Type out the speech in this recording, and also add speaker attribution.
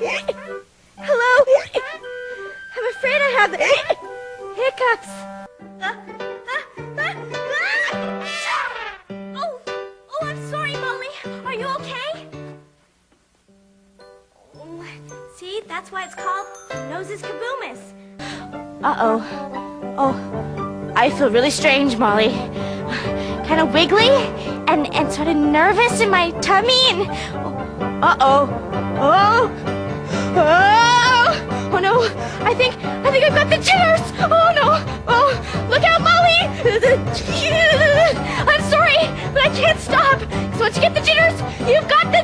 Speaker 1: Hello? I'm afraid I have the hiccups. Oh, I'm sorry, Molly. Are you okay? Oh, see, that's why it's called nosus kaboomis. Uh-oh. Oh, I feel really strange, Molly. Kind of wiggly and sort of nervous in my tummy and... Uh-oh. Oh no, I think I've got the jitters. Oh no. Oh, look out, Molly. I'm sorry, but I can't stop. So once you get the jitters, you've got the